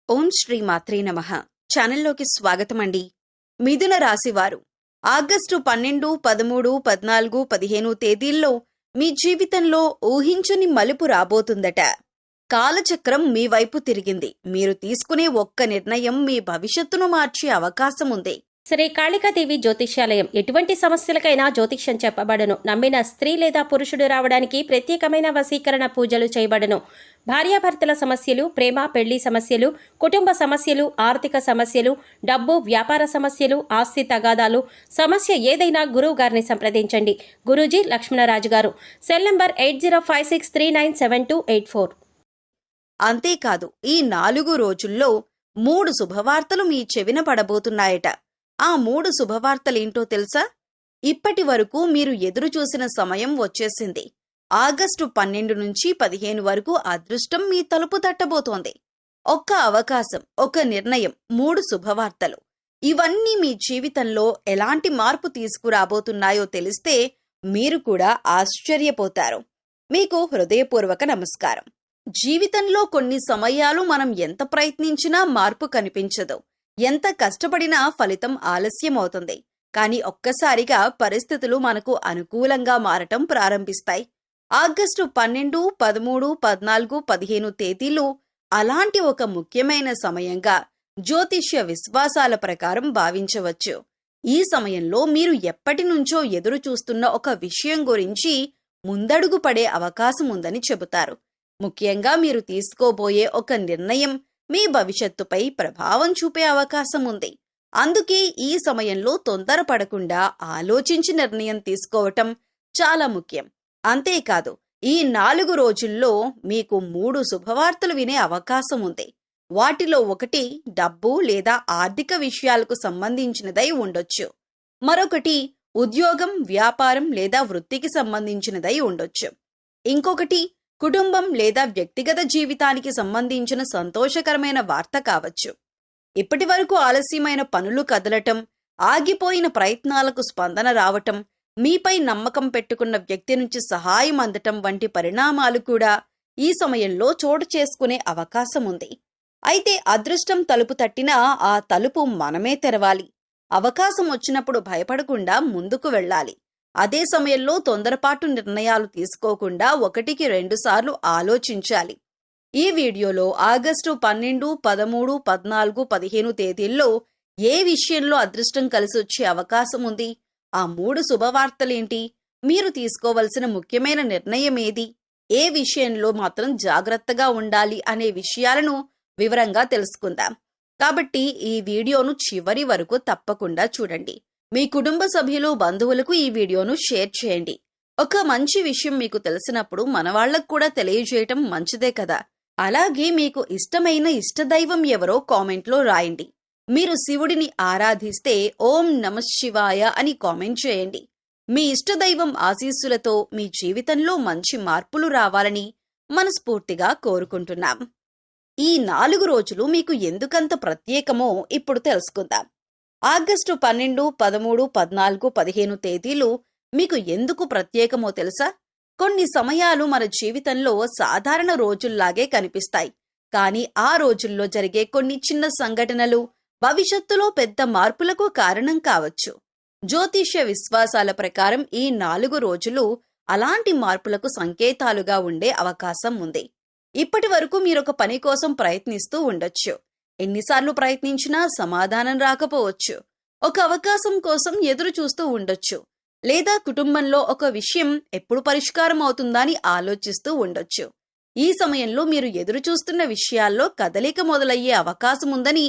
ఓం శ్రీ మాత్రే నమః. ఛానల్లోకి స్వాగతమండి. మిథున రాశివారు ఆగస్టు 12, 13, 14, 15 తేదీల్లో మీ జీవితంలో ఊహించని మలుపు రాబోతుందట. కాలచక్రం మీ వైపు తిరిగింది. మీరు తీసుకునే ఒక్క నిర్ణయం మీ భవిష్యత్తును మార్చే అవకాశం ఉంది. శ్రీ కాళికాదేవి జ్యోతిష్యాలయం ఎటువంటి సమస్యలకైనా జ్యోతిష్యం చెప్పబడను. నమ్మిన స్త్రీ లేదా పురుషుడు రావడానికి ప్రత్యేకమైన వశీకరణ పూజలు చేయబడను. భార్యాభర్తల సమస్యలు, ప్రేమ పెళ్లి సమస్యలు, కుటుంబ సమస్యలు, ఆర్థిక సమస్యలు, డబ్బు వ్యాపార సమస్యలు, ఆస్తి తగాదాలు, సమస్య ఏదైనా గురువు గారిని సంప్రదించండి. గురూజీ లక్ష్మణరాజు గారు. Cell number 8056397284. అంతేకాదు, ఈ 4 రోజుల్లో 3 శుభవార్తలు మీ చెవిన పడబోతున్నాయట. ఆ 3 శుభవార్తలేంటో తెలుసా? ఇప్పటి వరకు మీరు ఎదురుచూసిన సమయం వచ్చేసింది. ఆగస్టు 12 నుంచి 15 వరకు అదృష్టం మీ తలుపు తట్టబోతోంది. ఒక్క అవకాశం, ఒక నిర్ణయం, 3 శుభవార్తలు. ఇవన్నీ మీ జీవితంలో ఎలాంటి మార్పు తీసుకురాబోతున్నాయో తెలిస్తే మీరు కూడా ఆశ్చర్యపోతారు. మీకు హృదయపూర్వక నమస్కారం. జీవితంలో కొన్ని సమయాలు మనం ఎంత ప్రయత్నించినా మార్పు కనిపించదు. ఎంత కష్టపడినా ఫలితం ఆలస్యమవుతుంది. కానీ ఒక్కసారిగా పరిస్థితులు మనకు అనుకూలంగా మారటం ప్రారంభిస్తాయి. ఆగస్టు 12, 13, 14, 15 తేదీలు అలాంటి ఒక ముఖ్యమైన సమయంగా జ్యోతిష్య విశ్వాసాల ప్రకారం భావించవచ్చు. ఈ సమయంలో మీరు ఎప్పటి నుంచో ఎదురు చూస్తున్న ఒక విషయం గురించి ముందడుగు పడే అవకాశం ఉందని చెబుతారు. ముఖ్యంగా మీరు తీసుకోబోయే ఒక నిర్ణయం మీ భవిష్యత్తుపై ప్రభావం చూపే అవకాశం ఉంది. అందుకే ఈ సమయంలో తొందరపడకుండా ఆలోచించి నిర్ణయం తీసుకోవటం చాలా ముఖ్యం. అంతేకాదు, ఈ 4 రోజుల్లో మీకు 3 శుభవార్తలు వినే అవకాశం ఉంది. వాటిలో ఒకటి డబ్బు లేదా ఆర్థిక విషయాలకు సంబంధించినదై ఉండొచ్చు. మరొకటి ఉద్యోగం, వ్యాపారం లేదా వృత్తికి సంబంధించినదై ఉండొచ్చు. ఇంకొకటి కుటుంబం లేదా వ్యక్తిగత జీవితానికి సంబంధించిన సంతోషకరమైన వార్త కావచ్చు. ఇప్పటి వరకు ఆలస్యమైన పనులు కదలటం, ఆగిపోయిన ప్రయత్నాలకు స్పందన రావటం, మీపై నమ్మకం పెట్టుకున్న వ్యక్తి నుంచి సహాయం అందటం వంటి పరిణామాలు కూడా ఈ సమయంలో చోటు చేసుకునే అవకాశం ఉంది. అయితే అదృష్టం తలుపు తట్టినా ఆ తలుపు మనమే తెరవాలి. అవకాశం వచ్చినప్పుడు భయపడకుండా ముందుకు వెళ్ళాలి. అదే సమయంలో తొందరపాటు నిర్ణయాలు తీసుకోకుండా 1కి 2 సార్లు ఆలోచించాలి. ఈ వీడియోలో ఆగస్టు 12, 13, 14, 15 తేదీల్లో ఏ విషయంలో అదృష్టం కలిసొచ్చే అవకాశం ఉంది, ఆ 3 శుభవార్తలేంటి, మీరు తీసుకోవలసిన ముఖ్యమైన నిర్ణయం ఏది, ఏ విషయంలో మాత్రం జాగ్రత్తగా ఉండాలి అనే విషయాలను వివరంగా తెలుసుకుందాం. కాబట్టి ఈ వీడియోను చివరి వరకు తప్పకుండా చూడండి. మీ కుటుంబ సభ్యులు, బంధువులకు ఈ వీడియోను షేర్ చేయండి. ఒక మంచి విషయం మీకు తెలిసినప్పుడు మనవాళ్లకు కూడా తెలియజేయటం మంచిదే కదా. అలాగే మీకు ఇష్టమైన ఇష్టదైవం ఎవరో కామెంట్లో రాయండి. మీరు శివుడిని ఆరాధిస్తే ఓం నమః శివాయ అని కామెంట్ చేయండి. మీ ఇష్టదైవం ఆశీస్సులతో మీ జీవితంలో మంచి మార్పులు రావాలని మనస్ఫూర్తిగా కోరుకుంటున్నాం. ఈ 4 రోజులు మీకు ఎందుకంత ప్రత్యేకమో ఇప్పుడు తెలుసుకుందాం. ఆగస్టు 12, 13, 14, 15 తేదీలు మీకు ఎందుకు ప్రత్యేకమో తెలుసా? కొన్ని సమయాలు మన జీవితంలో సాధారణ రోజుల్లాగే కనిపిస్తాయి. కానీ ఆ రోజుల్లో జరిగే కొన్ని చిన్న సంఘటనలు భవిష్యత్తులో పెద్ద మార్పులకు కారణం కావచ్చు. జ్యోతిష్య విశ్వాసాల ప్రకారం ఈ 4 రోజులు అలాంటి మార్పులకు సంకేతాలుగా ఉండే అవకాశం ఉంది. ఇప్పటి వరకు మీరొక పని కోసం ప్రయత్నిస్తూ ఉండొచ్చు. ఎన్నిసార్లు ప్రయత్నించినా సమాధానం రాకపోవచ్చు. ఒక అవకాశం కోసం ఎదురు చూస్తూ ఉండొచ్చు. లేదా కుటుంబంలో ఒక విషయం ఎప్పుడు పరిష్కారం అవుతుందా అని ఆలోచిస్తూ ఉండొచ్చు. ఈ సమయంలో మీరు ఎదురు చూస్తున్న విషయాల్లో కదలిక మొదలయ్యే అవకాశం ఉందని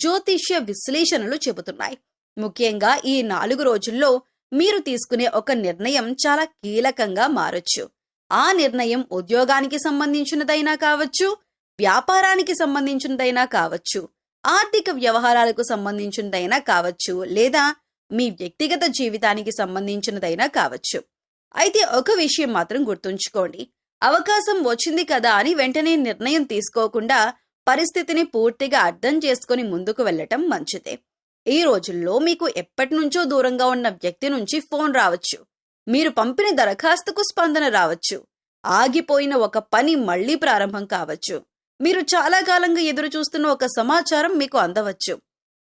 జ్యోతిష్య విశ్లేషణలు చెబుతున్నాయి. ముఖ్యంగా ఈ 4 రోజుల్లో మీరు తీసుకునే ఒక నిర్ణయం చాలా కీలకంగా మారొచ్చు. ఆ నిర్ణయం ఉద్యోగానికి సంబంధించినదైనా కావచ్చు, వ్యాపారానికి సంబంధించినదైనా కావచ్చు, ఆర్థిక వ్యవహారాలకు సంబంధించినదైనా కావచ్చు, లేదా మీ వ్యక్తిగత జీవితానికి సంబంధించినదైనా కావచ్చు. అయితే ఒక విషయం మాత్రం గుర్తుంచుకోండి. అవకాశం వచ్చింది కదా అని వెంటనే నిర్ణయం తీసుకోకుండా పరిస్థితిని పూర్తిగా అర్థం చేసుకుని ముందుకు వెళ్లటం మంచిదే. ఈ రోజుల్లో మీకు ఎప్పటినుంచో దూరంగా ఉన్న వ్యక్తి నుంచి ఫోన్ రావచ్చు. మీరు పంపిన దరఖాస్తుకు స్పందన రావచ్చు. ఆగిపోయిన ఒక పని మళ్లీ ప్రారంభం కావచ్చు. మీరు చాలా కాలంగా ఎదురు చూస్తున్న ఒక సమాచారం మీకు అందవచ్చు.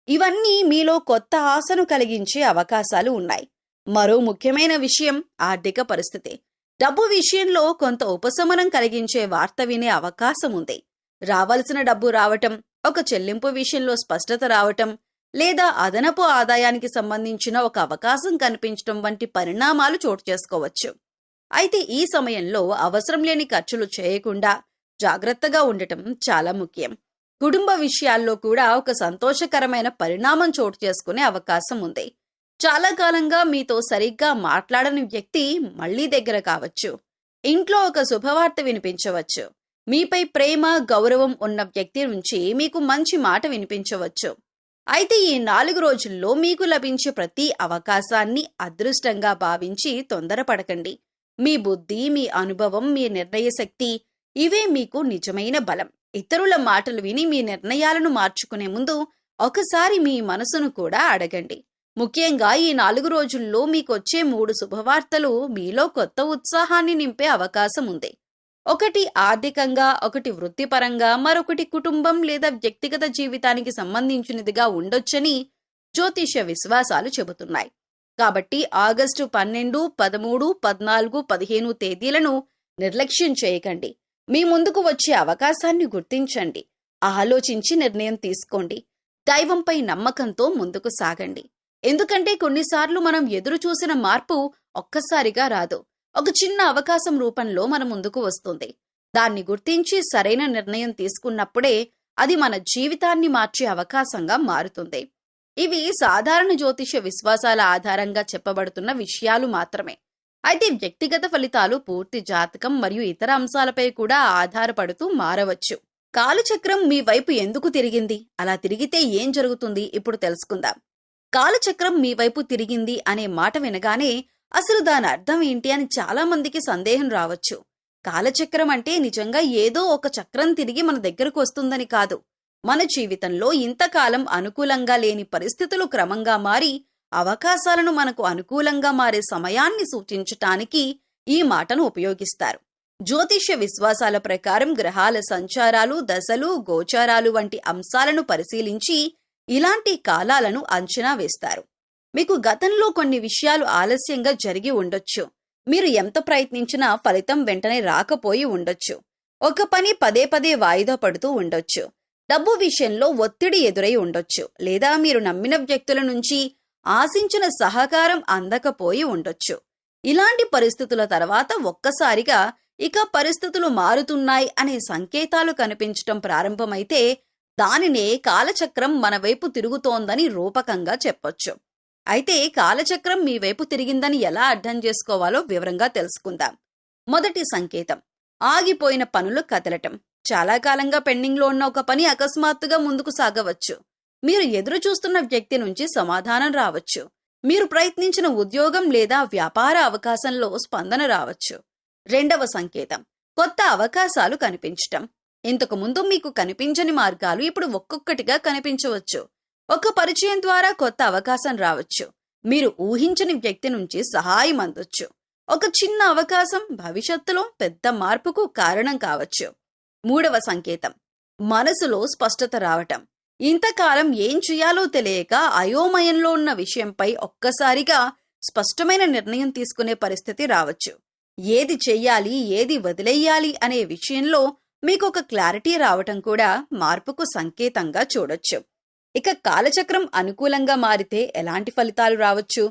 ఇవన్నీ మీలో కొత్త ఆశను కలిగించే అవకాశాలు ఉన్నాయి. మరో ముఖ్యమైన విషయం ఆర్థిక పరిస్థితి. డబ్బు విషయంలో కొంత ఉపశమనం కలిగించే వార్త వినే అవకాశం ఉంది. రావాల్సిన డబ్బు రావటం, ఒక చెల్లింపు విషయంలో స్పష్టత రావటం, లేదా అదనపు ఆదాయానికి సంబంధించిన ఒక అవకాశం కనిపించడం వంటి పరిణామాలు చోటు చేసుకోవచ్చు. అయితే ఈ సమయంలో అవసరం లేని ఖర్చులు చేయకుండా జాగ్రత్తగా ఉండటం చాలా ముఖ్యం. కుటుంబ విషయాల్లో కూడా ఒక సంతోషకరమైన పరిణామం చోటు చేసుకునే అవకాశం ఉంది. చాలా కాలంగా మీతో సరిగ్గా మాట్లాడని వ్యక్తి మళ్లీ దగ్గర కావచ్చు. ఇంట్లో ఒక శుభవార్త వినిపించవచ్చు. మీపై ప్రేమ, గౌరవం ఉన్న వ్యక్తి నుంచి మీకు మంచి మాట వినిపించవచ్చు. అయితే ఈ 4 రోజుల్లో మీకు లభించే ప్రతి అవకాశాన్ని అదృష్టంగా భావించి తొందరపడకండి. మీ బుద్ధి, మీ అనుభవం, మీ నిర్ణయ శక్తి ఇవే మీకు నిజమైన బలం. ఇతరుల మాటలు విని మీ నిర్ణయాలను మార్చుకునే ముందు ఒకసారి మీ మనసును కూడా అడగండి. ముఖ్యంగా ఈ 4 రోజుల్లో మీకొచ్చే 3 శుభవార్తలు మీలో కొత్త ఉత్సాహాన్ని నింపే అవకాశం ఉంది. ఒకటి ఆర్థికంగా, ఒకటి వృత్తిపరంగా, మరొకటి కుటుంబం లేదా వ్యక్తిగత జీవితానికి సంబంధించినదిగా ఉండొచ్చని జ్యోతిష్య విశ్వాసాలు చెబుతున్నాయి. కాబట్టి ఆగస్టు 12, 13, 14, 15 తేదీలను నిర్లక్ష్యం చేయకండి. మీ ముందుకు వచ్చే అవకాశాన్ని గుర్తించండి. ఆలోచించి నిర్ణయం తీసుకోండి. దైవంపై నమ్మకంతో ముందుకు సాగండి. ఎందుకంటే కొన్నిసార్లు మనం ఎదురు చూసిన మార్పు ఒక్కసారిగా రాదు. ఒక చిన్న అవకాశం రూపంలో మన ముందుకు వస్తుంది. దాన్ని గుర్తించి సరైన నిర్ణయం తీసుకున్నప్పుడే అది మన జీవితాన్ని మార్చే అవకాశంగా మారుతుంది. ఇవి సాధారణ జ్యోతిష విశ్వాసాల ఆధారంగా చెప్పబడుతున్న విషయాలు మాత్రమే. అయితే వ్యక్తిగత ఫలితాలు పూర్తి జాతకం మరియు ఇతర అంశాలపై కూడా ఆధారపడుతూ మారవచ్చు. కాలచక్రం మీ వైపు ఎందుకు తిరిగింది? అలా తిరిగితే ఏం జరుగుతుంది? ఇప్పుడు తెలుసుకుందాం. కాలచక్రం మీ వైపు తిరిగింది అనే మాట వినగానే అసలు దాని అర్థం ఏంటి అని చాలా మందికి సందేహం రావచ్చు. కాలచక్రం అంటే నిజంగా ఏదో ఒక చక్రం తిరిగి మన దగ్గరకు వస్తుందని కాదు. మన జీవితంలో ఇంతకాలం అనుకూలంగా లేని పరిస్థితులు క్రమంగా మారి అవకాశాలను మనకు అనుకూలంగా మారే సమయాన్ని సూచించటానికి ఈ మాటను ఉపయోగిస్తారు. జ్యోతిష్య విశ్వాసాల ప్రకారం గ్రహాల సంచారాలు, దశలు, గోచారాలు వంటి అంశాలను పరిశీలించి ఇలాంటి కాలాలను అంచనా వేస్తారు. మీకు గతంలో కొన్ని విషయాలు ఆలస్యంగా జరిగి ఉండొచ్చు. మీరు ఎంత ప్రయత్నించినా ఫలితం వెంటనే రాకపోయి ఉండొచ్చు. ఒక పని పదే పదే వాయిదా పడుతూ ఉండొచ్చు. డబ్బు విషయంలో ఒత్తిడి ఎదురై ఉండొచ్చు. లేదా మీరు నమ్మిన వ్యక్తుల నుంచి ఆశించిన సహకారం అందకపోయి ఉండొచ్చు. ఇలాంటి పరిస్థితుల తర్వాత ఒక్కసారిగా ఇక పరిస్థితులు మారుతున్నాయి అనే సంకేతాలు కనిపించటం ప్రారంభమైతే దానినే కాలచక్రం మన వైపు తిరుగుతోందని రూపకంగా చెప్పొచ్చు. అయితే కాలచక్రం మీ వైపు తిరిగిందని ఎలా అర్థం చేసుకోవాలో వివరంగా తెలుసుకుందాం. మొదటి సంకేతం, ఆగిపోయిన పనులు కదలటం. చాలా కాలంగా పెండింగ్లో ఉన్న ఒక పని అకస్మాత్తుగా ముందుకు సాగవచ్చు. మీరు ఎదురు చూస్తున్న వ్యక్తి నుంచి సమాధానం రావచ్చు. మీరు ప్రయత్నించిన ఉద్యోగం లేదా వ్యాపార అవకాశంలో స్పందన రావచ్చు. రెండవ సంకేతం, కొత్త అవకాశాలు కనిపించటం. ఇంతకు ముందు మీకు కనిపించని మార్గాలు ఇప్పుడు ఒక్కొక్కటిగా కనిపించవచ్చు. ఒక పరిచయం ద్వారా కొత్త అవకాశం రావచ్చు. మీరు ఊహించని వ్యక్తి నుంచి సహాయం అందొచ్చు. ఒక చిన్న అవకాశం భవిష్యత్తులో పెద్ద మార్పుకు కారణం కావచ్చు. మూడవ సంకేతం, మనసులో స్పష్టత రావటం. ఇంతకాలం ఏం చేయాలో తెలియక అయోమయంలో ఉన్న విషయంపై ఒక్కసారిగా స్పష్టమైన నిర్ణయం తీసుకునే పరిస్థితి రావచ్చు. ఏది చెయ్యాలి, ఏది వదిలేయాలి అనే విషయంలో మీకు ఒక క్లారిటీ రావటం కూడా మార్పుకు సంకేతంగా చూడొచ్చు. ఇక కాలచక్రం అనుకూలంగా మారితే ఎలాంటి ఫలితాలు రావచ్చు?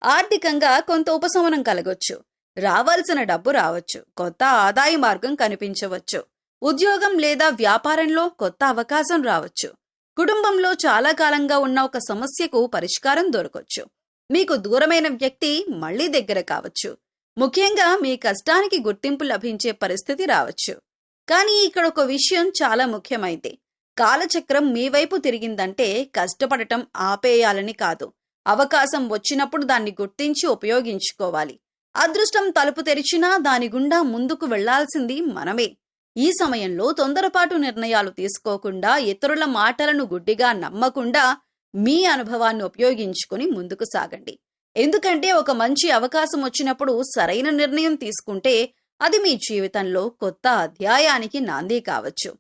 ఆర్థికంగా కొంత ఉపశమనం కలగొచ్చు. రావాల్సిన డబ్బు రావచ్చు. కొత్త ఆదాయ మార్గం కనిపించవచ్చు. ఉద్యోగం లేదా వ్యాపారంలో కొత్త అవకాశం రావచ్చు. కుటుంబంలో చాలా కాలంగా ఉన్న ఒక సమస్యకు పరిష్కారం దొరకొచ్చు. మీకు దూరమైన వ్యక్తి మళ్లీ దగ్గర కావచ్చు. ముఖ్యంగా మీ కష్టానికి గుర్తింపు లభించే పరిస్థితి రావచ్చు. కానీ ఇక్కడ ఒక విషయం చాలా ముఖ్యమైంది. కాలచక్రం మీ వైపు తిరిగిందంటే కష్టపడటం ఆపేయాలని కాదు. అవకాశం వచ్చినప్పుడు దాన్ని గుర్తించి ఉపయోగించుకోవాలి. అదృష్టం తలుపు తెరిచినా దాని గుండా ముందుకు వెళ్లాల్సింది మనమే. ఈ సమయంలో తొందరపాటు నిర్ణయాలు తీసుకోకుండా, ఇతరుల మాటలను గుడ్డిగా నమ్మకుండా మీ అనుభవాన్ని ఉపయోగించుకుని ముందుకు సాగండి. ఎందుకంటే ఒక మంచి అవకాశం వచ్చినప్పుడు సరైన నిర్ణయం తీసుకుంటే అది మీ జీవితంలో కొత్త అధ్యాయానికి నాంది కావచ్చు.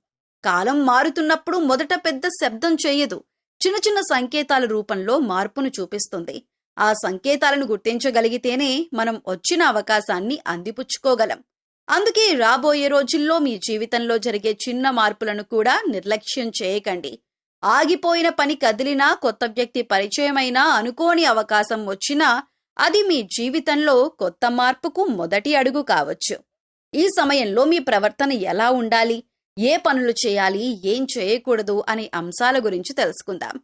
కాలం మారుతున్నప్పుడు మొదట పెద్ద శబ్దం చేయదు, చిన్న చిన్న సంకేతాల రూపంలో మార్పును చూపిస్తుంది. ఆ సంకేతాలను గుర్తించగలిగితేనే మనం వచ్చిన అవకాశాన్ని అందిపుచ్చుకోగలం. అందుకే రాబోయే రోజుల్లో మీ జీవితంలో జరిగే చిన్న మార్పులను కూడా నిర్లక్ష్యం చేయకండి. ఆగిపోయిన పని కదిలినా, కొత్త వ్యక్తి పరిచయమైనా, అనుకోని అవకాశం వచ్చినా అది మీ జీవితంలో కొత్త మార్పుకు మొదటి అడుగు కావచ్చు. ఈ సమయంలో మీ ప్రవర్తన ఎలా ఉండాలి, ఏ పనులు చేయాలి, ఏం చేయకూడదు అనే అంశాల గురించి తెలుసుకుందాం.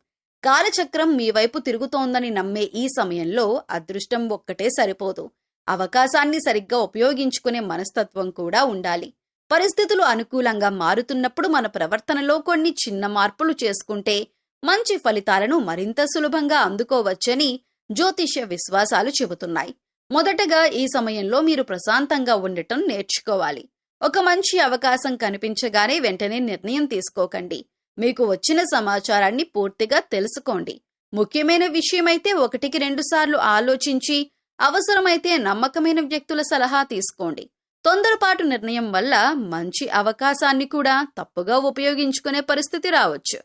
కాలచక్రం మీ వైపు తిరుగుతోందని నమ్మే ఈ సమయంలో అదృష్టం ఒక్కటే సరిపోదు. అవకాశాన్ని సరిగ్గా ఉపయోగించుకునే మనస్తత్వం కూడా ఉండాలి. పరిస్థితులు అనుకూలంగా మారుతున్నప్పుడు మన ప్రవర్తనలో కొన్ని చిన్న మార్పులు చేసుకుంటే మంచి ఫలితాలను మరింత సులభంగా అందుకోవచ్చని జ్యోతిష్య విశ్వాసాలు చెబుతున్నాయి. మొదటగా ఈ సమయంలో మీరు ప్రశాంతంగా ఉండటం నేర్చుకోవాలి. ఒక మంచి అవకాశం కనిపించగానే వెంటనే నిర్ణయం తీసుకోకండి. మీకు వచ్చిన సమాచారాన్ని పూర్తిగా తెలుసుకోండి. ముఖ్యమైన విషయమైతే 1-2 సార్లు ఆలోచించి, అవసరమైతే నమ్మకమైన వ్యక్తుల సలహా తీసుకోండి. తొందరపాటు నిర్ణయం వల్ల మంచి అవకాశాన్ని కూడా తప్పుగా ఉపయోగించుకునే పరిస్థితి రావచ్చు.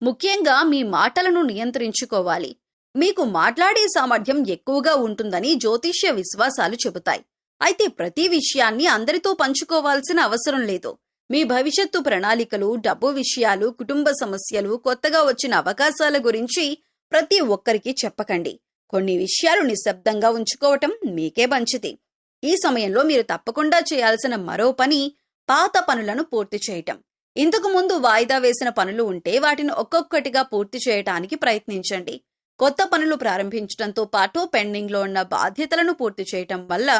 ముఖ్యంగా మీ మాటలను నియంత్రించుకోవాలి. మీకు మాట్లాడే సామర్థ్యం ఎక్కువగా ఉంటుందని జ్యోతిష్య విశ్వాసాలు చెబుతాయి. అయితే ప్రతి విషయాన్ని అందరితో పంచుకోవాల్సిన అవసరం లేదు. మీ భవిష్యత్తు ప్రణాళికలు, డబ్బు విషయాలు, కుటుంబ సమస్యలు, కొత్తగా వచ్చిన అవకాశాల గురించి ప్రతి ఒక్కరికి చెప్పకండి. కొన్ని విషయాలు నిశ్శబ్దంగా ఉంచుకోవటం మీకే మంచిది. ఈ సమయంలో మీరు తప్పకుండా చేయాల్సిన మరో పని పాత పనులను పూర్తి చేయటం. ఇంతకు ముందు వాయిదా వేసిన పనులు ఉంటే వాటిని ఒక్కొక్కటిగా పూర్తి చేయటానికి ప్రయత్నించండి. కొత్త పనులు ప్రారంభించడంతో పాటు పెండింగ్లో ఉన్న బాధ్యతలను పూర్తి చేయటం వల్ల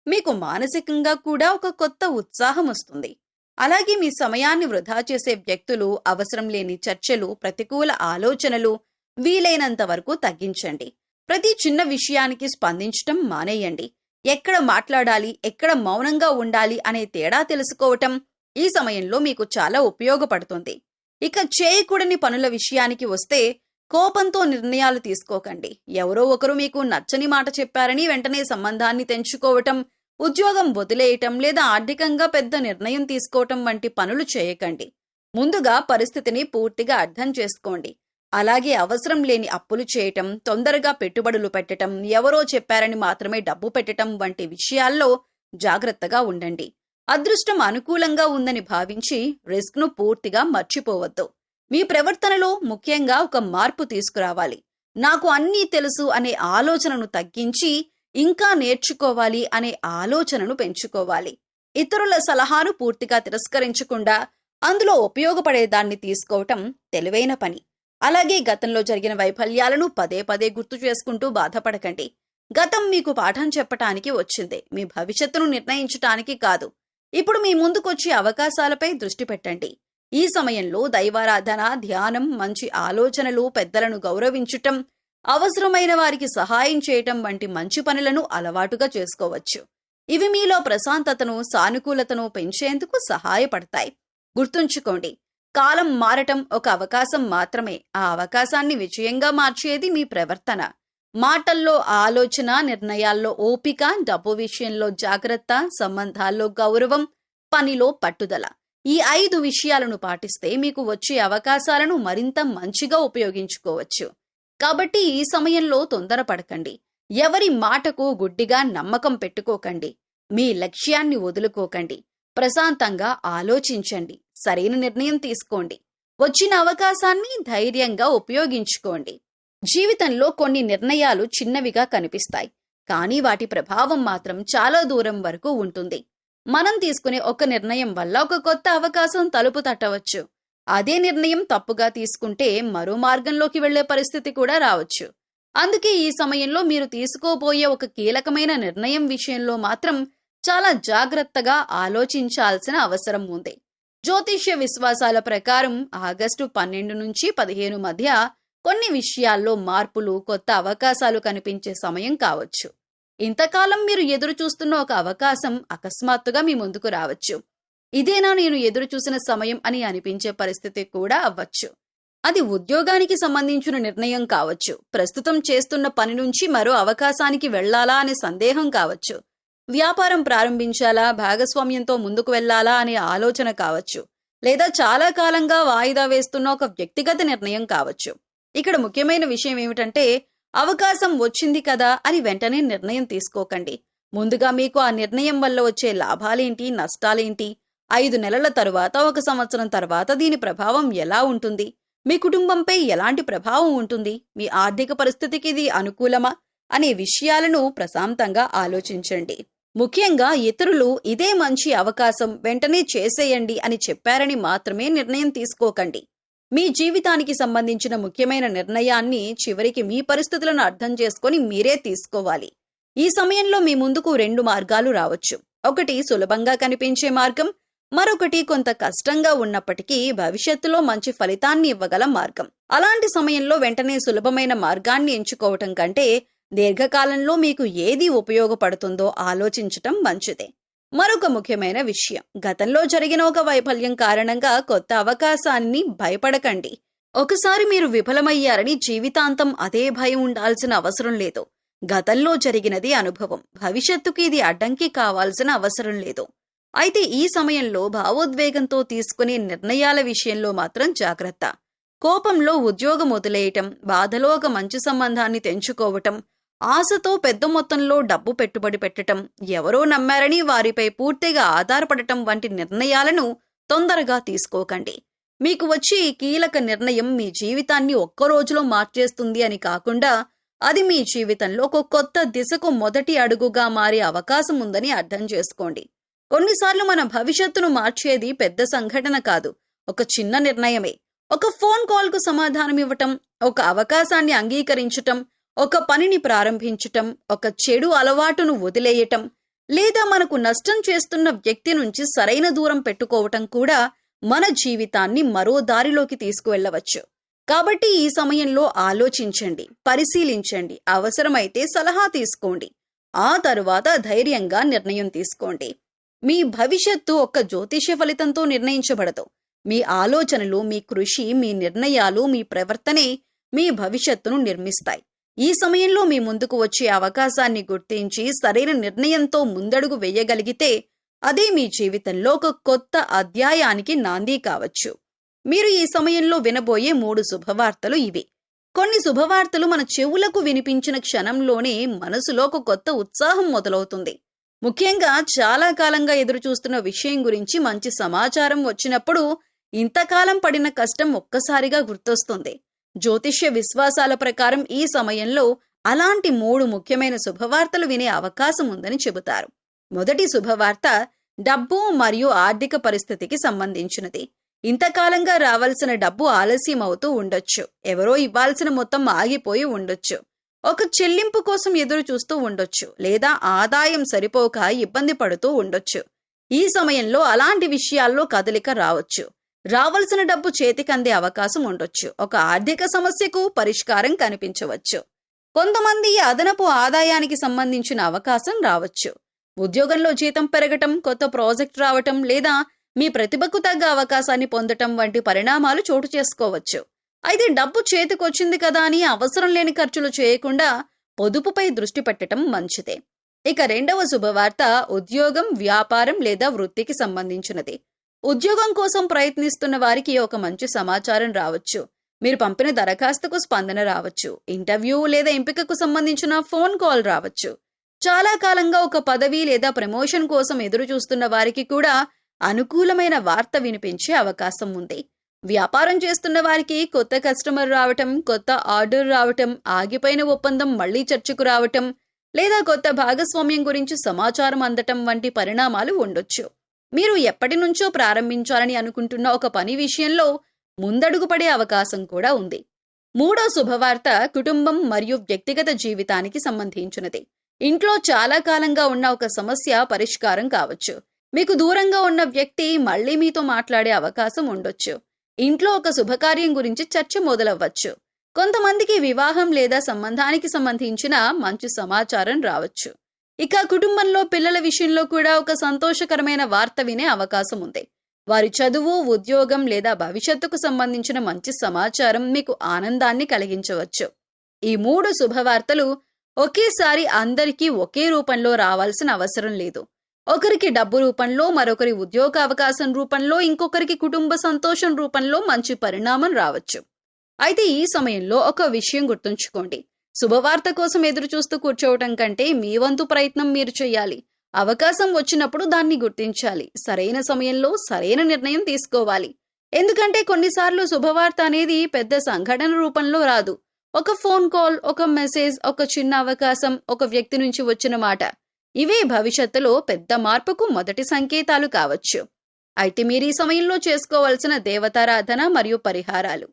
మీకు మానసికంగా కూడా ఒక కొత్త ఉత్సాహం వస్తుంది. అలాగే మీ సమయాన్ని వృధా చేసే వ్యక్తులు, అవసరం లేని చర్చలు, ప్రతికూల ఆలోచనలు వీలైనంత వరకు తగ్గించండి. ప్రతి చిన్న విషయానికి స్పందించటం మానేయండి. ఎక్కడ మాట్లాడాలి, ఎక్కడ మౌనంగా ఉండాలి అనే తేడా తెలుసుకోవటం ఈ సమయంలో మీకు చాలా ఉపయోగపడుతుంది. ఇక చేయకూడని పనుల విషయానికి వస్తే కోపంతో నిర్ణయాలు తీసుకోకండి. ఎవరో ఒకరు మీకు నచ్చని మాట చెప్పారని వెంటనే సంబంధాన్ని తెంచుకోవటం, ఉద్యోగం వదిలేయటం లేదా ఆర్థికంగా పెద్ద నిర్ణయం తీసుకోవటం వంటి పనులు చేయకండి. ముందుగా పరిస్థితిని పూర్తిగా అర్థం చేసుకోండి. అలాగే అవసరం లేని అప్పులు చేయటం, తొందరగా పెట్టుబడులు పెట్టటం, ఎవరో చెప్పారని మాత్రమే డబ్బు పెట్టటం వంటి విషయాల్లో జాగ్రత్తగా ఉండండి. అదృష్టం అనుకూలంగా ఉందని భావించి రిస్క్ను పూర్తిగా మర్చిపోవద్దు. మీ ప్రవర్తనలో ముఖ్యంగా ఒక మార్పు తీసుకురావాలి. నాకు అన్నీ తెలుసు అనే ఆలోచనను తగ్గించి ఇంకా నేర్చుకోవాలి అనే ఆలోచనను పెంచుకోవాలి. ఇతరుల సలహాను పూర్తిగా తిరస్కరించకుండా అందులో ఉపయోగపడేదాన్ని తీసుకోవటం తెలివైన పని. అలాగే గతంలో జరిగిన వైఫల్యాలను పదే పదే గుర్తు చేసుకుంటూ బాధపడకండి. గతం మీకు పాఠం చెప్పటానికి వచ్చింది, మీ భవిష్యత్తును నిర్ణయించటానికి కాదు. ఇప్పుడు మీ ముందుకొచ్చే అవకాశాలపై దృష్టి పెట్టండి. ఈ సమయంలో దైవారాధన, ధ్యానం, మంచి ఆలోచనలు, పెద్దలను గౌరవించటం, అవసరమైన వారికి సహాయం చేయటం వంటి మంచి పనులను అలవాటుగా చేసుకోవచ్చు. ఇవి మీలో ప్రశాంతతను, సానుకూలతను పెంచేందుకు సహాయపడతాయి. గుర్తుంచుకోండి, కాలం మారటం ఒక అవకాశం మాత్రమే. ఆ అవకాశాన్ని విజయంగా మార్చేది మీ ప్రవర్తన. మాటల్లో ఆలోచన, నిర్ణయాల్లో ఓపిక, డబ్బు విషయంలో జాగ్రత్త, సంబంధాల్లో గౌరవం, పనిలో పట్టుదల. ఈ 5 విషయాలను పాటిస్తే మీకు వచ్చే అవకాశాలను మరింత మంచిగా ఉపయోగించుకోవచ్చు. కాబట్టి ఈ సమయంలో తొందరపడకండి. ఎవరి మాటకు గుడ్డిగా నమ్మకం పెట్టుకోకండి. మీ లక్ష్యాన్ని వదులుకోకండి. ప్రశాంతంగా ఆలోచించండి. సరైన నిర్ణయం తీసుకోండి. వచ్చిన అవకాశాన్ని ధైర్యంగా ఉపయోగించుకోండి. జీవితంలో కొన్ని నిర్ణయాలు చిన్నవిగా కనిపిస్తాయి, కానీ వాటి ప్రభావం మాత్రం చాలా దూరం వరకు ఉంటుంది. మనం తీసుకునే ఒక నిర్ణయం వల్ల ఒక కొత్త అవకాశం తలుపు తట్టవచ్చు. అదే నిర్ణయం తప్పుగా తీసుకుంటే మరో మార్గంలోకి వెళ్లే పరిస్థితి కూడా రావచ్చు. అందుకే ఈ సమయంలో మీరు తీసుకోబోయే ఒక కీలకమైన నిర్ణయం విషయంలో మాత్రం చాలా జాగ్రత్తగా ఆలోచించాల్సిన అవసరం ఉంది. జ్యోతిష్య విశ్వాసాల ప్రకారం ఆగస్టు 12 నుంచి 15 మధ్య కొన్ని విషయాల్లో మార్పులు, కొత్త అవకాశాలు కనిపించే సమయం కావచ్చు. ఇంతకాలం మీరు ఎదురు చూస్తున్న ఒక అవకాశం అకస్మాత్తుగా మీ ముందుకు రావచ్చు. ఇదేనా నేను ఎదురు చూసిన సమయం అని అనిపించే పరిస్థితి కూడా అవ్వచ్చు. అది ఉద్యోగానికి సంబంధించిన నిర్ణయం కావచ్చు, ప్రస్తుతం చేస్తున్న పని నుంచి మరో అవకాశానికి వెళ్లాలా అనే సందేహం కావచ్చు, వ్యాపారం ప్రారంభించాలా, భాగస్వామ్యంతో ముందుకు వెళ్లాలా అనే ఆలోచన కావచ్చు, లేదా చాలా కాలంగా వాయిదా వేస్తున్న ఒక వ్యక్తిగత నిర్ణయం కావచ్చు. ఇక్కడ ముఖ్యమైన విషయం ఏమిటంటే, అవకాశం వచ్చింది కదా అని వెంటనే నిర్ణయం తీసుకోకండి. ముందుగా మీకు ఆ నిర్ణయం వల్ల వచ్చే లాభాలేంటి, నష్టాలేంటి, 5 నెలల తరువాత, 1 సంవత్సరం తర్వాత దీని ప్రభావం ఎలా ఉంటుంది, మీ కుటుంబంపై ఎలాంటి ప్రభావం ఉంటుంది, మీ ఆర్థిక పరిస్థితికి ఇది అనుకూలమా అనే విషయాలను ప్రశాంతంగా ఆలోచించండి. ముఖ్యంగా ఇతరులు ఇదే మంచి అవకాశం, వెంటనే చేసేయండి అని చెప్పారని మాత్రమే నిర్ణయం తీసుకోకండి. మీ జీవితానికి సంబంధించిన ముఖ్యమైన నిర్ణయాన్ని చివరికి మీ పరిస్థితులను అర్థం చేసుకొని మీరే తీసుకోవాలి. ఈ సమయంలో మీ ముందుకు 2 మార్గాలు రావచ్చు. ఒకటి సులభంగా కనిపించే మార్గం, మరొకటి కొంత కష్టంగా ఉన్నప్పటికీ భవిష్యత్తులో మంచి ఫలితాన్ని ఇవ్వగల మార్గం. అలాంటి సమయంలో వెంటనే సులభమైన మార్గాన్ని ఎంచుకోవటం కంటే దీర్ఘకాలంలో మీకు ఏది ఉపయోగపడుతుందో ఆలోచించటం మంచిదే. మరొక ముఖ్యమైన విషయం, గతంలో జరిగిన ఒక వైఫల్యం కారణంగా కొత్త అవకాశాన్ని భయపడకండి. ఒకసారి మీరు విఫలమయ్యారని జీవితాంతం అదే భయం ఉండాల్సిన అవసరం లేదు. గతంలో జరిగినది అనుభవం, భవిష్యత్తుకి ఇది అడ్డంకి కావాల్సిన అవసరం లేదు. అయితే ఈ సమయంలో భావోద్వేగంతో తీసుకునే నిర్ణయాల విషయంలో మాత్రం జాగ్రత్త. కోపంలో ఉద్యోగం వదిలేయటం, బాధలో ఒక మంచి సంబంధాన్ని తెంచుకోవటం, ఆశతో పెద్ద మొత్తంలో డబ్బు పెట్టుబడి పెట్టటం, ఎవరో నమ్మారని వారిపై పూర్తిగా ఆధారపడటం వంటి నిర్ణయాలను తొందరగా తీసుకోకండి. మీకు వచ్చే ఈ కీలక నిర్ణయం మీ జీవితాన్ని ఒక్క రోజులో మార్చేస్తుంది అని కాకుండా, అది మీ జీవితంలో ఒక కొత్త దిశకు మొదటి అడుగుగా మారే అవకాశం ఉందని అర్థం చేసుకోండి. కొన్నిసార్లు మన భవిష్యత్తును మార్చేది పెద్ద సంఘటన కాదు, ఒక చిన్న నిర్ణయమే. ఒక ఫోన్ కాల్కు సమాధానం ఇవ్వటం, ఒక అవకాశాన్ని అంగీకరించటం, ఒక పనిని ప్రారంభించటం, ఒక చెడు అలవాటును వదిలేయటం, లేదా మనకు నష్టం చేస్తున్న వ్యక్తి నుంచి సరైన దూరం పెట్టుకోవటం కూడా మన జీవితాన్ని మరో దారిలోకి తీసుకువెళ్లవచ్చు. కాబట్టి ఈ సమయంలో ఆలోచించండి, పరిశీలించండి, అవసరమైతే సలహా తీసుకోండి. ఆ తరువాత ధైర్యంగా నిర్ణయం తీసుకోండి. మీ భవిష్యత్తు ఒక్క జ్యోతిష్య ఫలితంతో నిర్ణయించబడదు. మీ ఆలోచనలు, మీ కృషి, మీ నిర్ణయాలు, మీ ప్రవర్తనే మీ భవిష్యత్తును నిర్మిస్తాయి. ఈ సమయంలో మీ ముందుకు వచ్చే అవకాశాన్ని గుర్తించి సరైన నిర్ణయంతో ముందడుగు వేయగలిగితే అదే మీ జీవితంలో ఒక కొత్త అధ్యాయానికి నాంది కావచ్చు. మీరు ఈ సమయంలో వినబోయే 3 శుభవార్తలు ఇవి. కొన్ని శుభవార్తలు మన చెవులకు వినిపించిన క్షణంలోనే మనసులో ఒక కొత్త ఉత్సాహం మొదలవుతుంది. ముఖ్యంగా చాలా కాలంగా ఎదురుచూస్తున్న విషయం గురించి మంచి సమాచారం వచ్చినప్పుడు ఇంతకాలం పడిన కష్టం ఒక్కసారిగా గుర్తొస్తుంది. జ్యోతిష్య విశ్వాసాల ప్రకారం ఈ సమయంలో అలాంటి 3 ముఖ్యమైన శుభవార్తలు వినే అవకాశం ఉందని చెబుతారు. మొదటి శుభవార్త డబ్బు మరియు ఆర్థిక పరిస్థితికి సంబంధించినది. ఇంతకాలంగా రావాల్సిన డబ్బు ఆలస్యం అవుతూ ఉండొచ్చు, ఎవరో ఇవ్వాల్సిన మొత్తం ఆగిపోయి ఉండొచ్చు, ఒక చెల్లింపు కోసం ఎదురు చూస్తూ ఉండొచ్చు, లేదా ఆదాయం సరిపోక ఇబ్బంది పడుతూ ఉండొచ్చు. ఈ సమయంలో అలాంటి విషయాల్లో కదలిక రావచ్చు. రావాల్సిన డబ్బు చేతికందే అవకాశం ఉండొచ్చు. ఒక ఆర్థిక సమస్యకు పరిష్కారం కనిపించవచ్చు. కొంతమంది అదనపు ఆదాయానికి సంబంధించిన అవకాశం రావచ్చు. ఉద్యోగంలో జీతం పెరగటం, కొత్త ప్రాజెక్ట్ రావటం, లేదా మీ ప్రతిభకు తగ్గ అవకాశాన్ని పొందటం వంటి పరిణామాలు చోటు చేసుకోవచ్చు. అయితే డబ్బు చేతికొచ్చింది కదా అని అవసరం లేని ఖర్చులు చేయకుండా పొదుపుపై దృష్టి పెట్టడం మంచిదే. ఇక రెండవ శుభవార్త ఉద్యోగం, వ్యాపారం లేదా వృత్తికి సంబంధించినది. ఉద్యోగం కోసం ప్రయత్నిస్తున్న వారికి ఒక మంచి సమాచారం రావచ్చు. మీరు పంపిన దరఖాస్తుకు స్పందన రావచ్చు. ఇంటర్వ్యూ లేదా ఎంపికకు సంబంధించిన ఫోన్ కాల్ రావచ్చు. చాలా కాలంగా ఒక పదవి లేదా ప్రమోషన్ కోసం ఎదురు చూస్తున్న వారికి కూడా అనుకూలమైన వార్త వినిపించే అవకాశం ఉంది. వ్యాపారం చేస్తున్న వారికి కొత్త కస్టమర్ రావటం, కొత్త ఆర్డర్ రావటం, ఆగిపోయిన ఒప్పందం మళ్లీ చర్చకు రావటం, లేదా కొత్త భాగస్వామ్యం గురించి సమాచారం అందటం వంటి పరిణామాలు ఉండొచ్చు. మీరు ఎప్పటి నుంచో ప్రారంభించాలని అనుకుంటున్న ఒక పని విషయంలో ముందడుగు పడే అవకాశం కూడా ఉంది. మూడో శుభవార్త కుటుంబం మరియు వ్యక్తిగత జీవితానికి సంబంధించినది. ఇంట్లో చాలా కాలంగా ఉన్న ఒక సమస్య పరిష్కారం కావచ్చు. మీకు దూరంగా ఉన్న వ్యక్తి మళ్లీ మీతో మాట్లాడే అవకాశం ఉండొచ్చు. ఇంట్లో ఒక శుభకార్యం గురించి చర్చ మొదలవ్వచ్చు. కొంతమందికి వివాహం లేదా సంబంధానికి సంబంధించిన మంచి సమాచారం రావచ్చు. ఇక కుటుంబంలో పిల్లల విషయంలో కూడా ఒక సంతోషకరమైన వార్త వినే అవకాశం ఉంది. వారి చదువు, ఉద్యోగం లేదా భవిష్యత్తుకు సంబంధించిన మంచి సమాచారం మీకు ఆనందాన్ని కలిగించవచ్చు. ఈ 3 శుభవార్తలు ఒకేసారి అందరికీ ఒకే రూపంలో రావాల్సిన అవసరం లేదు. ఒకరికి డబ్బు రూపంలో, మరొకరి ఉద్యోగ అవకాశం రూపంలో, ఇంకొకరికి కుటుంబ సంతోషం రూపంలో మంచి పరిణామం రావచ్చు. అయితే ఈ సమయంలో ఒక విషయం గుర్తుంచుకోండి. శుభవార్త కోసం ఎదురు చూస్తూ కూర్చోవటం కంటే మీ వంతు ప్రయత్నం మీరు చేయాలి. అవకాశం వచ్చినప్పుడు దాన్ని గుర్తించాలి. సరైన సమయంలో సరైన నిర్ణయం తీసుకోవాలి. ఎందుకంటే కొన్నిసార్లు శుభవార్త అనేది పెద్ద సంఘటన రూపంలో రాదు. ఒక ఫోన్ కాల్, ఒక మెసేజ్, ఒక చిన్న అవకాశం, ఒక వ్యక్తి నుంచి వచ్చిన మాట, ఇవే భవిష్యత్తులో పెద్ద మార్పుకు మొదటి సంకేతాలు కావచ్చు. అయితే మీరు ఈ సమయంలో చేసుకోవాల్సిన దేవతారాధన మరియు పరిహారాలు.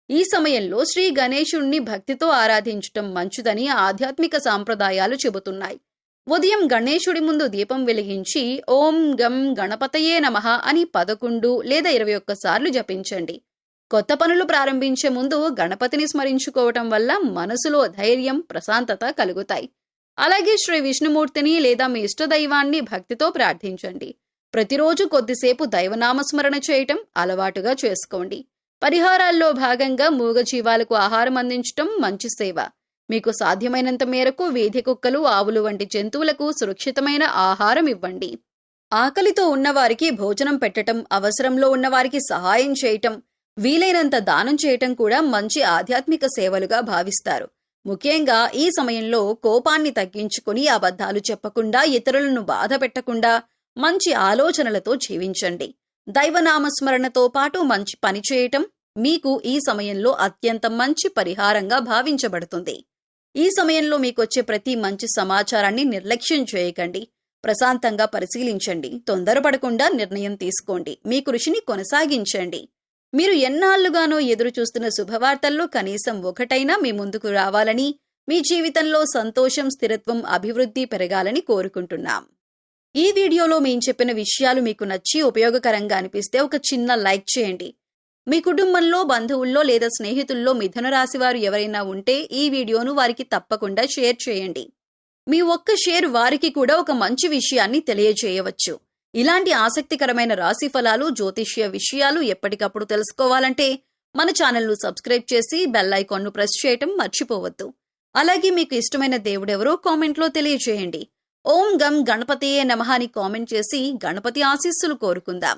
ఈ సమయంలో శ్రీ గణేశుణ్ణి భక్తితో ఆరాధించటం మంచిదని ఆధ్యాత్మిక సాంప్రదాయాలు చెబుతున్నాయి. ఉదయం గణేశుడి ముందు దీపం వెలిగించి ఓం గం గణపతయే నమః అని 11 లేదా 21 సార్లు జపించండి. కొత్త పనులు ప్రారంభించే ముందు గణపతిని స్మరించుకోవటం వల్ల మనసులో ధైర్యం, ప్రశాంతత కలుగుతాయి. అలాగే శ్రీ విష్ణుమూర్తిని లేదా మీ ఇష్టదైవాన్ని భక్తితో ప్రార్థించండి. ప్రతిరోజు కొద్దిసేపు దైవనామస్మరణ చేయటం అలవాటుగా చేసుకోండి. పరిహారాల్లో భాగంగా మూగజీవాలకు ఆహారం అందించటం మంచి సేవ. మీకు సాధ్యమైనంత మేరకు వీధి కుక్కలు, ఆవులు వంటి జంతువులకు సురక్షితమైన ఆహారం ఇవ్వండి. ఆకలితో ఉన్నవారికి భోజనం పెట్టటం, అవసరంలో ఉన్నవారికి సహాయం చేయటం, వీలైనంత దానం చేయటం కూడా మంచి ఆధ్యాత్మిక సేవలుగా భావిస్తారు. ముఖ్యంగా ఈ సమయంలో కోపాన్ని తగ్గించుకుని అబద్ధాలు చెప్పకుండా, ఇతరులను బాధ పెట్టకుండా మంచి ఆలోచనలతో జీవించండి. దైవనామస్మరణతో పాటు మంచి పని చేయటం మీకు ఈ సమయంలో అత్యంత మంచి పరిహారంగా భావించబడుతుంది. ఈ సమయంలో మీకొచ్చే ప్రతి మంచి సమాచారాన్ని నిర్లక్ష్యం చేయకండి. ప్రశాంతంగా పరిశీలించండి. తొందరపడకుండా నిర్ణయం తీసుకోండి. మీ కృషిని కొనసాగించండి. మీరు ఎన్నాళ్లుగానో ఎదురు చూస్తున్న శుభవార్తల్లో కనీసం ఒకటైనా మీ ముందుకు రావాలని, మీ జీవితంలో సంతోషం, స్థిరత్వం, అభివృద్ధి పెరగాలని కోరుకుంటున్నాం. ఈ వీడియోలో మేము చెప్పిన విషయాలు మీకు నచ్చి ఉపయోగకరంగా అనిపిస్తే ఒక చిన్న లైక్ చేయండి. మీ కుటుంబంలో, బంధువుల్లో లేదా స్నేహితుల్లో మిథున రాశి వారు ఎవరైనా ఉంటే ఈ వీడియోను వారికి తప్పకుండా షేర్ చేయండి. మీ ఒక్క షేర్ వారికి కూడా ఒక మంచి విషయాన్ని తెలియజేయవచ్చు. ఇలాంటి ఆసక్తికరమైన రాశి ఫలాలు, జ్యోతిష్య విషయాలు ఎప్పటికప్పుడు తెలుసుకోవాలంటే మన ఛానల్ను సబ్స్క్రైబ్ చేసి బెల్ ఐకాన్ను ప్రెస్ చేయటం మర్చిపోవద్దు. అలాగే మీకు ఇష్టమైన దేవుడెవరో కామెంట్లో తెలియజేయండి. ఓం గం గణపతియే నమః అని కామెంట్ చేసి గణపతి ఆశీస్సులు కోరుకుందాం.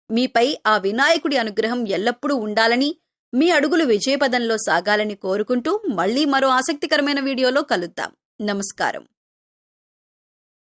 మీపై ఆ వినాయకుడి అనుగ్రహం ఎల్లప్పుడూ ఉండాలని, మీ అడుగులు విజయపదంలో సాగాలని కోరుకుంటూ మళ్ళీ మరో ఆసక్తికరమైన వీడియోలో కలుద్దాం. నమస్కారం.